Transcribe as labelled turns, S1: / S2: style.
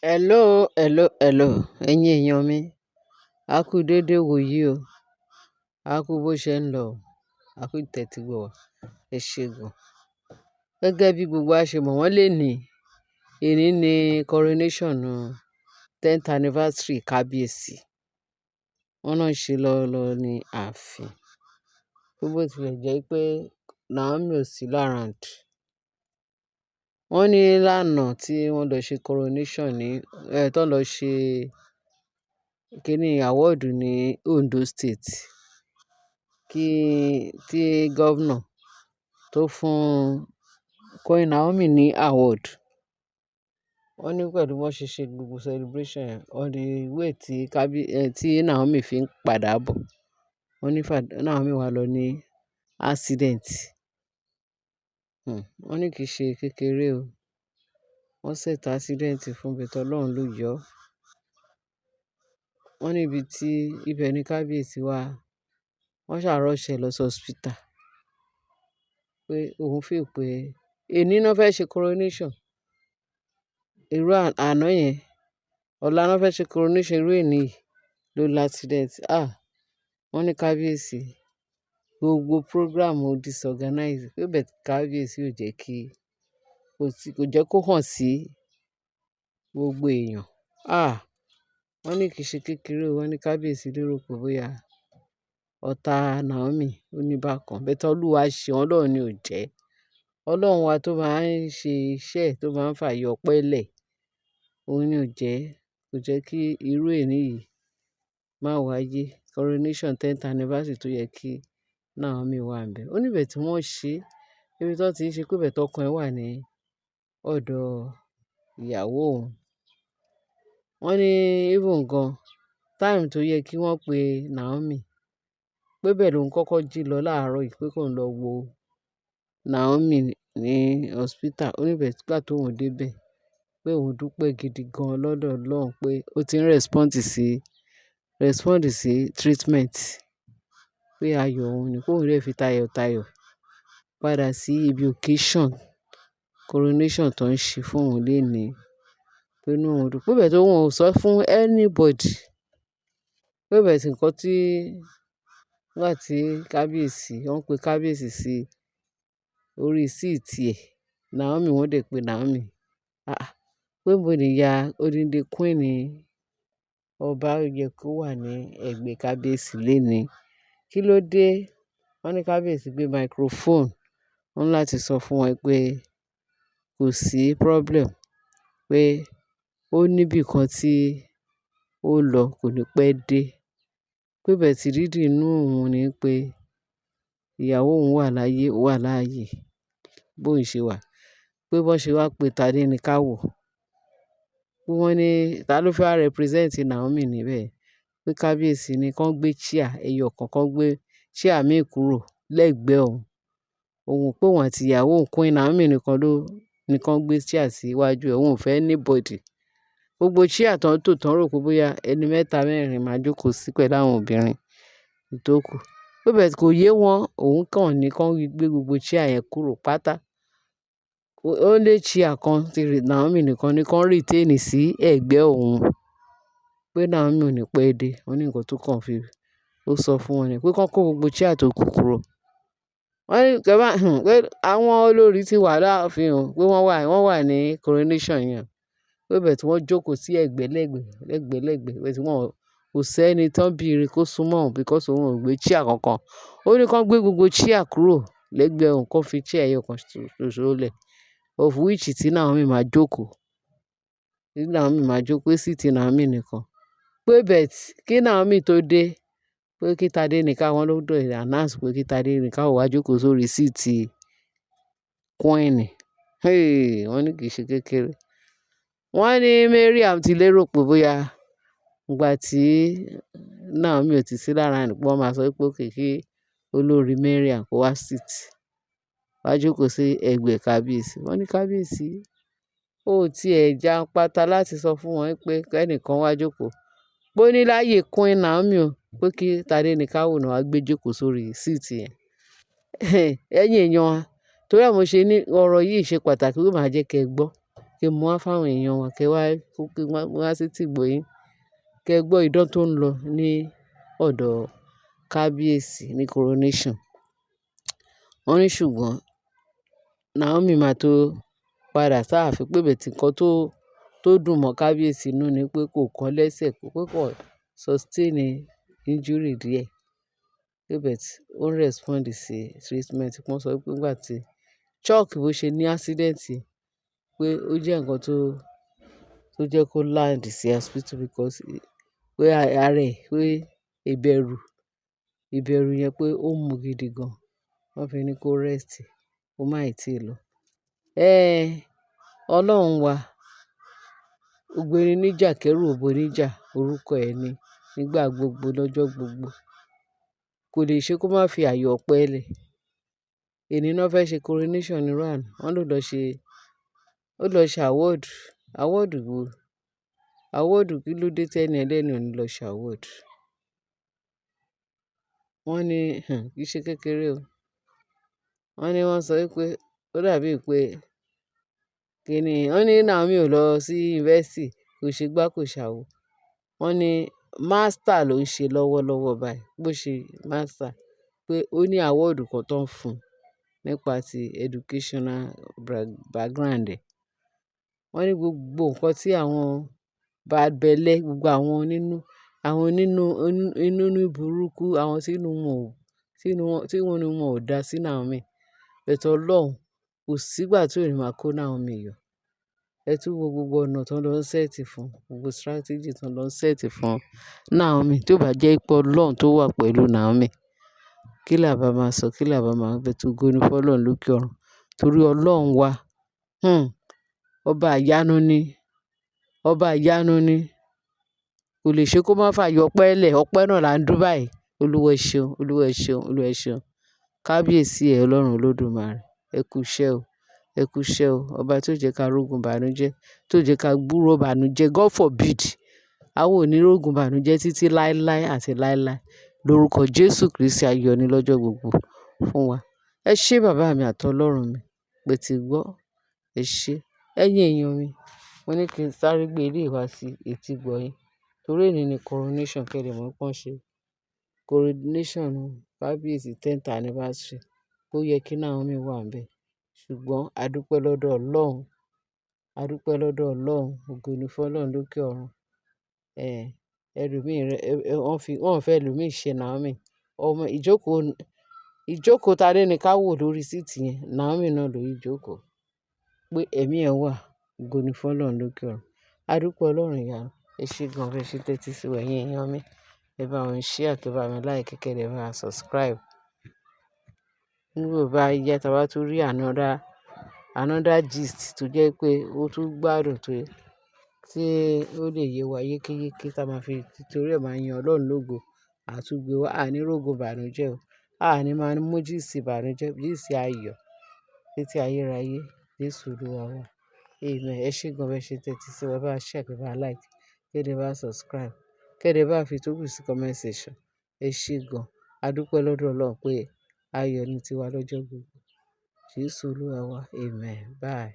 S1: Hello. Ẹ̀yin èèyàn mi, a kú dédé wòyí o, a kú bó ṣe ń lọ o, a kú ìtẹ́tí gbọ́ wa, ẹ ṣé gan. Gẹ́gẹ́ bí gbogbo wa ṣe mọ̀, wọ́n lè ní èní ní coronation 10th anniversary kábíyèsí. Wọ́n náà ń ṣe lọ́wọ́lọ́wọ́ ní ààfin. Bó tilẹ̀ jẹ́ pé Naomi ò sí láràǹd. Wọ́n ní lánàá tí wọ́n lọ ṣe coronation tó lọ ṣe kíní award ní Ondo State, tí governor tó fún Queen Naomi ní award. Wọ́n ní pẹ̀lú bó ṣe ṣe gbogbo celebration yẹn, on the way tí Naomi fi ń padà bọ̀, wọ́n ní Naomi wá lọ ní accident. Wọ́n ní kì í ṣe kékeré o. Wọ́n set accident fún but Ọlọ́run ló yọ. Wọ́n ní ibẹ̀ ní kábíyèsí wá, wọ́n ṣà rush ẹ lọ sí hospital pé òun feel pé èní náà fẹ́ ṣe coronation. Irú àná yẹn, ọ̀la náà fẹ́ ṣe coronation, irú èní yìí ló lá accident. Wọ́n ní kábíyèsí gbogbo program ó disorganize, pé bẹ́ẹ̀ kábíyèsí kò jẹ́ kó hàn sí gbogbo èèyàn. Wọ́n ní kì í ṣe kékeré o. Wọ́n ní kábíyèsí lérò pé bóyá ọ̀tá Naomi ó ní bákan. But Olúwa ṣe, Ọlọ́run ni ò jẹ́. Ọlọ́run wa tó máa ń ṣe iṣẹ́ ẹ̀, tó máa ń fààyè ọpẹ́ lẹ̀, òun ni ò jẹ́. Kò jẹ́ kí irú èní yìí má wáyé. Coronation 10th anniversary tó yẹ kí Naomi wà ńbẹ̀. Ó níbẹ̀ tí wọ́n ṣe, níbi tí wọ́n ti ń ṣe pé bẹ́ẹ̀ tọkàn ẹ̀ wà ní ọ̀dọ̀ ìyàwó òun. Wọ́n ní even gan time tó yẹ kí wọ́n pe Naomi, pé bẹ́ẹ̀ lòun kọ́kọ́ jí lọ láàárọ̀ yìí pé kó lọ wo Naomi ní hospital. Ó níbẹ̀ nígbà tó òun dé bẹ̀, pé òun dúpẹ́ gidi gan lọ́dọ̀ Ọlọ́run pé ó ti ń respond sí treatment. Pé ayọ̀ òun ni kó òun rẹ̀ fi tayọ̀tayọ̀ padà sí ibi occasion coronation tó ń ṣe fún òun lénìí. Pé inú òun dùn. Pé bẹ́ẹ̀ tó òun ò sọ fún anybody. Pé bẹ́ẹ̀ sì nǹkan tí nígbà tí wọ́n pe kábíyèsí sí orí seat ẹ̀, Naomi, wọ́n dẹ̀ pé Naomi. Pé níbo ni ìyá odindi queen ni ọba yẹ kó wà ní ẹ̀gbẹ́ kábíyèsí lénìí. Kí ló dé? Wọ́n ní kábíyèsí gbé microphone. Wọ́n ní láti sọ fún wọn pé kò sí problem, pé ó níbì kan tí ó lọ, kò ní pẹ́ dé. Pé bẹ́ẹ̀ tí dídì inú òun ni pé ìyàwó òun wà láyé, ó wà láàyè bó ń ṣe wà. Pé bọ́n ṣe wá pé Tadé ní ká wò. Pé wọ́n ní ta ló fẹ́ wá represent Naomi níbẹ̀. Pé kábíyèsí ni kán gbé chair ẹyọ kan gbé chair míì kúrò lẹ́gbẹ̀ẹ́ òun. Òun pé òun àti ìyàwó òun Queen Naomi ni kán gbé chair sí iwájú ẹ̀. Òun ò fẹ́ anybody. Gbogbo chair tán tò tán rò pé bóyá ẹni mẹ́ta mẹ́rin máa jókòó sí pẹ̀lú àwọn obìnrin ìtókù. Pé bẹ́ẹ̀ kò yé wọn, òun kàn ní kán gbé gbogbo chair yẹn kúrò pátá. Ó lé chair kan tí Naomi nìkan ní kán retain sí ẹ̀gbẹ́ òun. Pé Naomi ò ní pẹ́ dé. Wọ́n ní nǹkan tó kàn ó sọ fún wọn ni pé kán kó gbogbo chair tó kù kúrò. Wọ́n ní pé àwọn olórí ti wà láàfin o, pé wọ́n wà ní coronation yẹn. Pé bẹ́ẹ̀ tí wọ́n jókòó sí ẹ̀gbẹ́lẹ́gbẹ̀ẹ́. Pé tí kò sẹ́ni tán bí ire kó súnmọ́ òun because òun ò gbé chair kankan. Ó ní kán gbé gbogbo chair kúrò lẹ́gbẹ̀ẹ́ òun, kán fi chair ẹyọ kan ṣoṣo lẹ̀. Of which tí Naomi máa jókòó. Tí Naomi máa jókòó, pé seat Naomi nìkan. Pé bẹ́ẹ̀ kí Naomi tó dé, pé kí Tadé ní ká wọ́n lọ́dọ̀ announce pé kí Tadé ní ká wá jókòó sórí seat queen. Wọ́n ní kì í ṣe kékeré. Wọ́n ní Mariam ti lérò pé bóyá ìgbà tí Naomi ò ti sí láràǹd, wọ́n máa sọ pé okay kí olórí Mariam kó wá sit, wá jókòó sí ẹ̀gbẹ́ kábíyèsí. Wọ́n ní kábíyèsí ó ti ẹ̀ jàǹpátá láti sọ fún wọn pé kẹ́nìkan wá jókòó. Pé ó ní láyè Queen Naomi o, pé kí Tadé ní ká wò náà wá gbé jókòó sórí seat yẹn. Ẹ̀yin èèyàn wa, torí ẹ̀ mo ṣe ní ọ̀rọ̀ yìí ṣe pàtàkì, ó máa jẹ́ kí ẹ gbọ́. kí n mú wá fún àwọn èèyàn wa kí wọ́n wá sí tìgbọ́ yín. Kẹ́ ẹ gbọ́ idán tó ń lọ ní ọ̀dọ̀ kábíyèsí ní coronation. Wọ́n ní ṣùgbọ́n Naomi máa tó padà sáàfin pé bẹ̀tì nǹkan tó dùn mọ́ kábíyèsí nínú ni pé kò kán lẹ́sẹ̀, pé kò sustain injury díẹ̀. Pé bẹ̀tì ó ń respond sí treatment. Wọ́n sọ pé nígbà tí shock bó ṣe ní accident pé ó jẹ́ nǹkan tó jẹ́ kó land sí hospital because pé ara ẹ̀ pé ìbẹ̀rù yẹn pé ó mú gidi gan. Wọ́n fi ní kó rest, kó má ì tí ì lọ. Ọlọ́run wa, ògbéni níjà kẹ́rù òbo níjà, orúkọ ẹ̀ ni nígbà gbogbo lọ́jọ́ gbogbo. Kò lè ṣe kó má fi ààyè ọpẹ́ lẹ̀. Èní náà fẹ́ ṣe coronation ní RAN. Wọ́n ló lọ ṣe award. Award wo? Award kí ló dé tẹ́ni ẹlẹ́ni ò ní lọ ṣe award? Wọ́n ní kì í ṣe kékeré o. Wọ́n ní wọ́n sọ pé ó dàbí pé kíni, wọ́n ní Naomi ò lọ sí yunifásítì, kò ṣe gbá kò ṣàwo. Wọ́n ní master ló ń ṣe lọ́wọ́lọ́wọ́ báyìí. Bó ṣe master pé ó ní award kan tó ń fún nípa ti educational background ẹ̀. Wọ́n ní gbogbo nǹkan tí àwọn bad belle, gbogbo àwọn inú ní burúkú, àwọn tí wọn ò dá sí Naomi. Bẹ̀tì Ọlọ́run kò sígbà tí ò ní máa kó Naomi yọ. Ẹ tún wo gbogbo ọ̀nà tó ń lọ set fún, gbogbo strategy tó ń lọ set fún Naomi. Tí ó bá jẹ́ pé Ọlọ́run tó wà pẹ̀lú Naomi, kí là bá máa sọ, kí là bá máa bẹ̀tì ògo ni fún Ọlọ́run lókè ọ̀run. Torí Ọlọ́run wa, ọba ìyanu ni. Ọba ìyanu ni. Kò lè ṣe kó má fààyè ọpẹ́ lẹ̀. Ọpẹ́ náà là ń dún báyìí. Olúwa ẹ ṣeun, Olúwa ẹ ṣeun, Olúwa ẹ ṣeun. Kábíyèsí ẹ Ọlọ́run Olódùmarè. Ẹ kú iṣẹ́ o. Ẹ kú iṣẹ́ o. Ọba tó jẹ́ ká rógun ìbànújẹ́, tó jẹ́ ká gbúrò ìbànújẹ́. God forbid. A ò ní rógun ìbànújẹ́ títí láéláé àti láéláé. Lórúkọ Jésù Kristi ayọ̀ ni lọ́jọ́ gbogbo fún wa. Ẹ ṣé bàbá mi àti Ọlọ́run mi. Pé tí gbọ́. Ẹ ṣé. Ẹ̀yin èèyàn mi. Mo ní kí n sáré gbé ilé wa sí etí gbọ́ yín. Torí èní ni coronation kẹ́lẹ̀ mọ́ pọ́n ṣe. Coronation kábíyèsí 10th anniversary. Ó yẹ kí Naomi wà níbẹ̀. Ṣùgbọ́n a dúpẹ́ lọ́dọ̀ Ọlọ́run. A dúpẹ́ lọ́dọ̀ Ọlọ́run. Ògo ni fún Ọlọ́run lókè ọ̀run. Wọ́n fẹ́ ẹlòmíì ṣe Naomi. Ìjókòó ta ní ká wò lórí síìtì yẹn. Naomi náà ló ìjókòó. Pé ẹ̀mí ẹ̀ wà. Ògo ni fún Ọlọ́run lókè ọ̀run. A dúpẹ́ Ọlọ́run ìyanu. Ẹ ṣé gan bẹ́ẹ̀ ṣe tẹ́tí sí wa ẹ̀yin èèyàn mi. Ẹ bá wọn share, kí ẹ bá wọn like, kí ẹ bá wọn subscribe. Nígbà bá yá tá bá tún rí another gist tó jẹ́ pé ó tún gbádùn tí ó lè yé wa yékéyéké tá máa fi torí ẹ̀ máa yan Ọlọ́run lógo. Àtúgbè wa, a ní rógun ìbànújẹ́ o. A ní máa mú gist ìbànújẹ́, gist ayọ̀ títí ayérayé. Jésù Olúwa wa. Amen. Ẹ ṣé gan bẹ́ẹ̀ ṣe tẹ́tí sí wa. Ẹ bá share, kí ẹ bá like, kí ẹ bá subscribe. Kí ẹ bá fi tó kù sí comment section. Ẹ ṣé gan. A dúpẹ́ lọ́dọ̀ Ọlọ́run pé ayọ̀ ni tiwa lọ́jọ́ gbogbo. Jésù Olúwa wa. Amen. Bye.